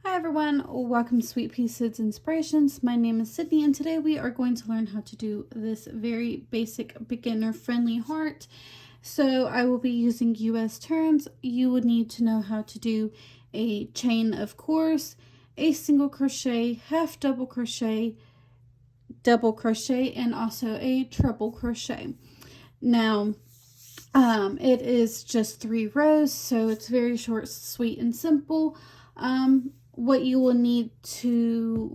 Hi everyone, welcome to Sweet Pea Seeds Inspirations. My name is Sydney and today we are going to learn how to do this very basic beginner friendly heart. So I will be using US terms. You would need to know how to do a chain, of course, a single crochet, half double crochet, double crochet, and also a treble crochet. Now it is just 3 rows, so it's very short, sweet, and simple. What you will need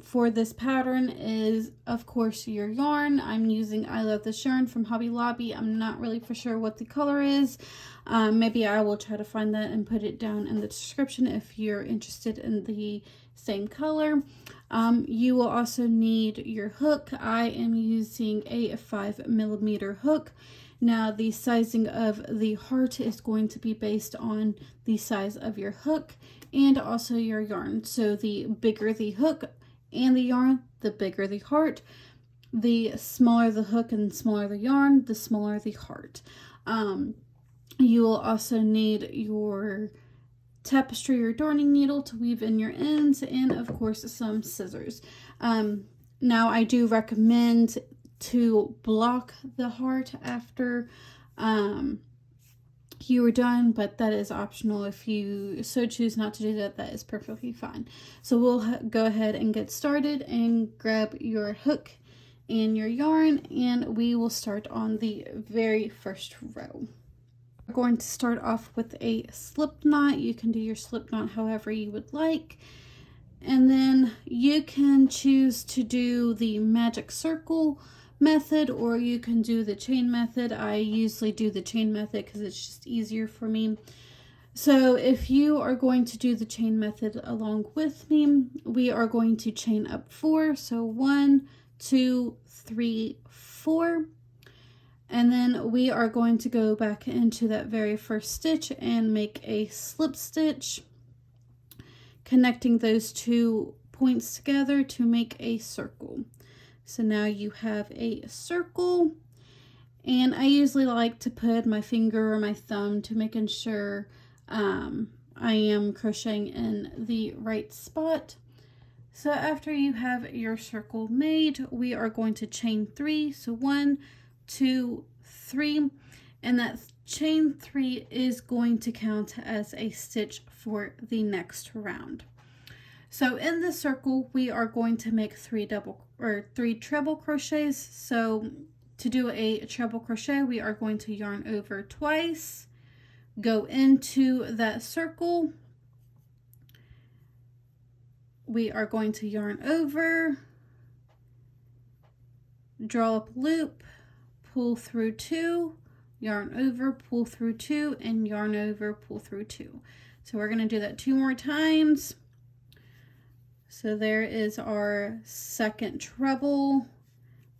for this pattern is, of course, your yarn. I'm using I Love This Yarn from Hobby Lobby. I'm not really for sure what the color is. Maybe I will try to find that and put it down in the description if you're interested in the same color. You will also need your hook. I am using a 5mm hook. Now, the sizing of the heart is going to be based on the size of your hook and also your yarn. So the bigger the hook and the yarn, the bigger the heart. The smaller the hook and smaller the yarn, the smaller the heart. You will also need your tapestry or darning needle to weave in your ends, and of course some scissors. Now I do recommend to block the heart after you are done, but that is optional. If you so choose not to do that, that is perfectly fine. So we'll go ahead and get started and grab your hook and your yarn, and we will start on the very first row. We're going to start off with a slip knot. You can do your slip knot however you would like. And then you can choose to do the magic circle method, or you can do the chain method. I usually do the chain method because it's just easier for me. So if you are going to do the chain method along with me, we are going to chain up 4. So 1, 2, 3, 4. And then we are going to go back into that very first stitch and make a slip stitch, connecting those 2 points together to make a circle. So now you have a circle, and I usually like to put my finger or my thumb to making sure I am crocheting in the right spot. So after you have your circle made, we are going to chain 3. So 1, 2, 3, and that chain 3 is going to count as a stitch for the next round. So in the circle, we are going to make 3 treble crochets. So to do a treble crochet, we are going to yarn over twice, go into that circle. We are going to yarn over, draw up a loop, pull through 2, yarn over, pull through 2, and yarn over, pull through 2. So we're going to do that 2 more times. So there is our second treble,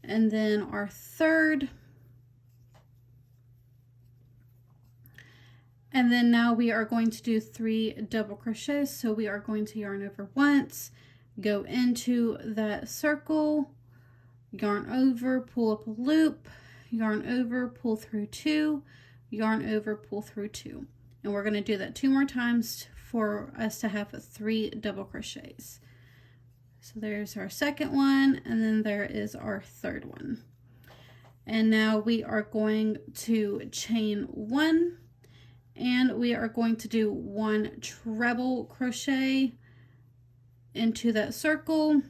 and then our third. And then now we are going to do 3 double crochets. So we are going to yarn over once, go into that circle, yarn over, pull up a loop, yarn over, pull through 2, yarn over, pull through 2. And we're going to do that 2 more times for us to have 3 double crochets. So there's our second one, and then there is our third one. And now we are going to chain 1, and we are going to do 1 treble crochet into that circle.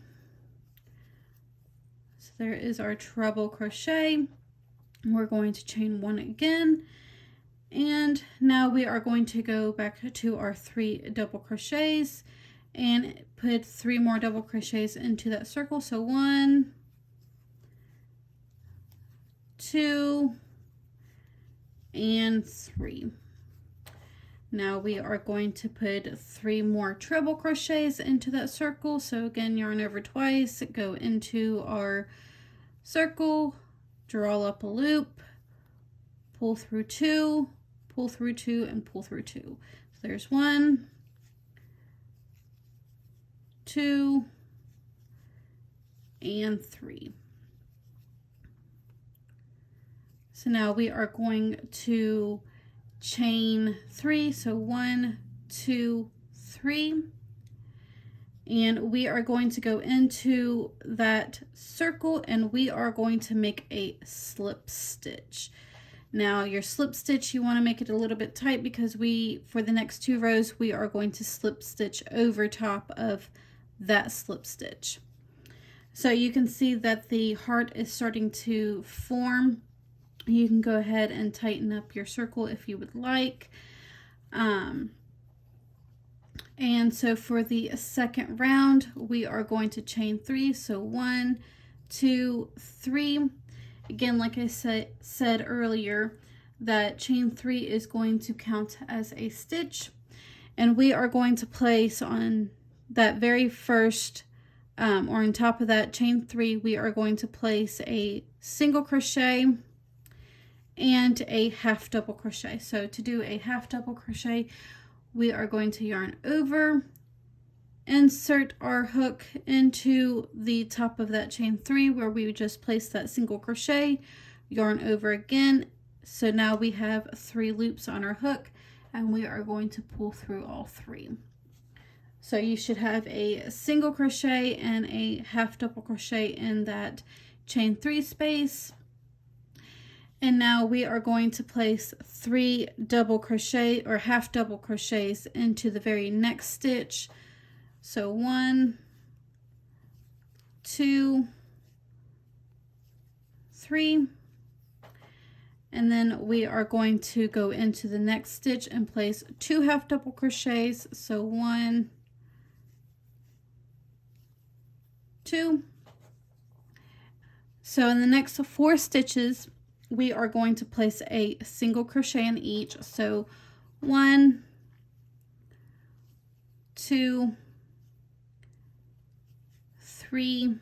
So there is our treble crochet. We're going to chain 1 again, and now we are going to go back to our 3 double crochets and put 3 more double crochets into that circle. So 1, 2, and 3. Now we are going to put 3 more treble crochets into that circle. So again, yarn over twice, go into our circle, draw up a loop, pull through 2, pull through 2, and pull through 2. So there's 1, 2, and 3. So now we are going to chain 3. So 1, 2, 3. and we are going to go into that circle and we are going to make a slip stitch. Now your slip stitch, you want to make it a little bit tight because for the next 2 rows, we are going to slip stitch over top of that slip stitch. So you can see that the heart is starting to form. You can go ahead and tighten up your circle if you would like. And so for the second round, we are going to chain 3. So 1, 2, 3. Again, like I said earlier, that chain 3 is going to count as a stitch. And we are going to place on that very first, or on top of that chain 3, we are going to place a single crochet and a half double crochet. So to do a half double crochet, we are going to yarn over, insert our hook into the top of that chain 3 where we just placed that single crochet, yarn over again. So now we have 3 loops on our hook and we are going to pull through all 3. So you should have a single crochet and a half double crochet in that chain 3 space. And now we are going to place 3 double crochet or half double crochets into the very next stitch. So 1, 2, 3. And then we are going to go into the next stitch and place 2 half double crochets. So 1, 2. So in the next 4 stitches, we are going to place a single crochet in each. So 1, 2, 3,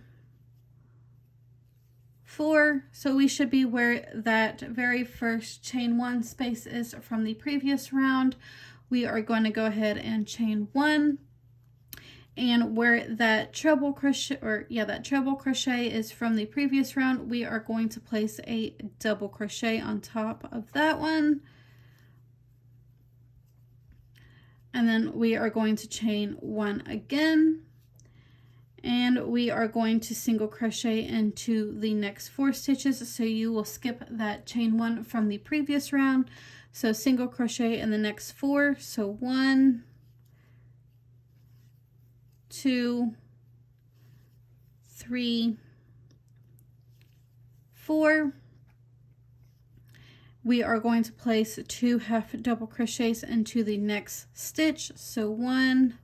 4. So we should be where that very first chain 1 space is from the previous round. We are going to go ahead and chain 1. And where that treble crochet, that treble crochet is from the previous round, we are going to place a double crochet on top of that one. And then we are going to chain 1 again. And we are going to single crochet into the next 4 stitches. So you will skip that chain 1 from the previous round. So single crochet in the next 4. So 1, 2, 3, 4. We are going to place 2 half double crochets into the next stitch. So 1,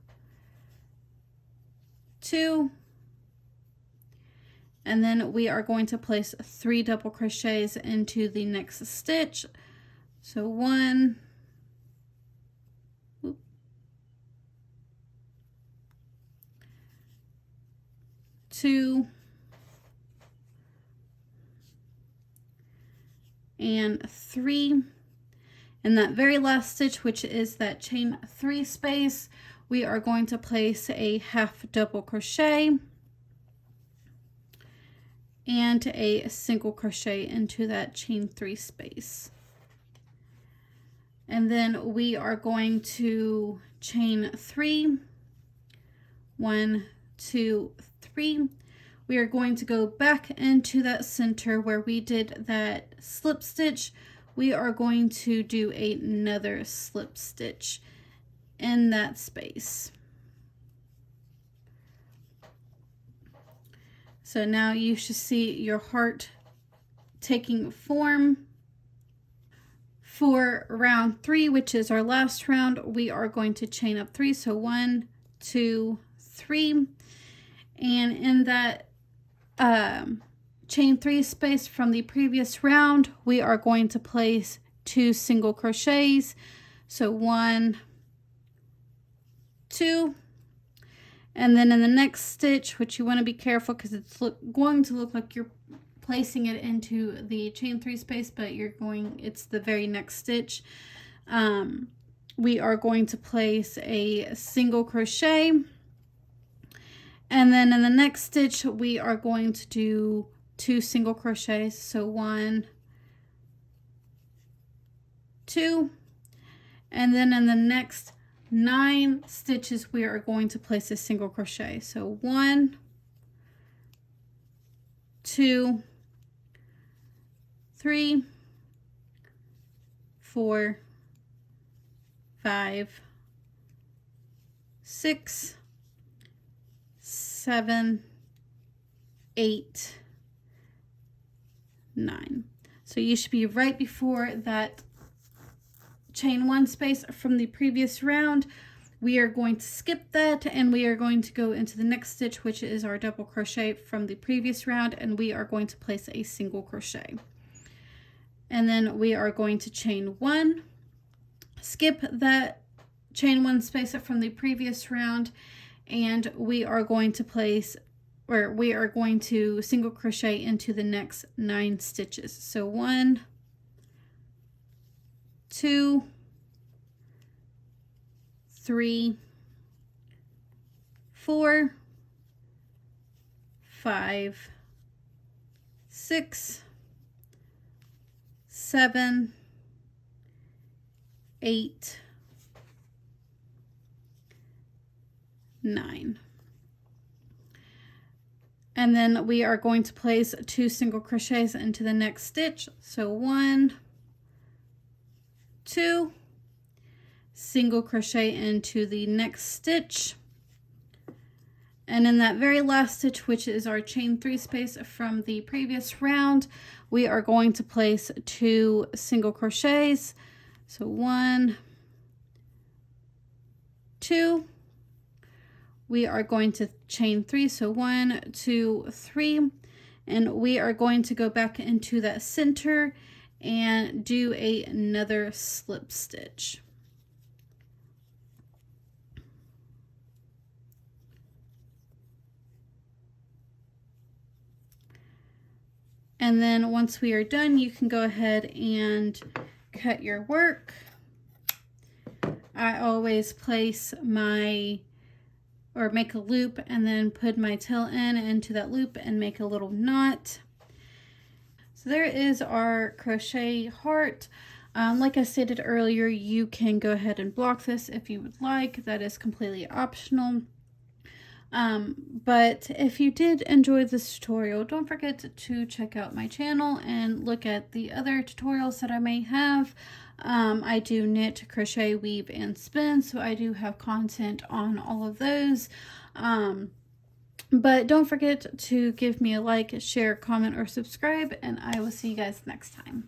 2, and then we are going to place 3 double crochets into the next stitch. So 1, 2, and 3. In that very last stitch, which is that chain 3 space, we are going to place a half double crochet and a single crochet into that chain 3 space. And then we are going to chain 3, 1, 2, 3. We are going to go back into that center where we did that slip stitch. We are going to do another slip stitch in that space. So now you should see your heart taking form. For round 3, which is our last round, we are going to chain up 3. So 1, 2, 3. And in that chain 3 space from the previous round, we are going to place 2 single crochets. So 1, 2. And then in the next stitch, which you want to be careful because it's going to look like you're placing it into the chain 3 space, but it's the very next stitch. We are going to place a single crochet. And then in the next stitch, we are going to do 2 single crochets. So 1, 2. And then in the next 9 stitches we are going to place a single crochet. So 1, 2, 3, 4, 5, 6, 7, 8, 9. So you should be right before that chain 1 space from the previous round. We are going to skip that and we are going to go into the next stitch, which is our double crochet from the previous round, and we are going to place a single crochet. And then we are going to chain 1, skip that chain 1 space from the previous round, and we are going to place, or we are going to single crochet into the next 9 stitches. So 1, 2, 3, 4, 5, 6, 7, 8, 9. And then we are going to place 2 single crochets into the next stitch. So 1, 2, single crochet into the next stitch. And in that very last stitch, which is our chain 3 space from the previous round, we are going to place 2 single crochets. So 1, 2, we are going to chain 3. So 1, 2, 3, and we are going to go back into that center and do another slip stitch. And then once we are done, you can go ahead and cut your work. I always place my, or make a loop and then put my tail end into that loop and make a little knot. So there is our crochet heart. Like I stated earlier, you can go ahead and block this if you would like. That is completely optional. But if you did enjoy this tutorial, don't forget to check out my channel and look at the other tutorials that I may have. I do knit, crochet, weave, and spin, so I do have content on all of those. But don't forget to give me a like, share, comment, or subscribe, and I will see you guys next time.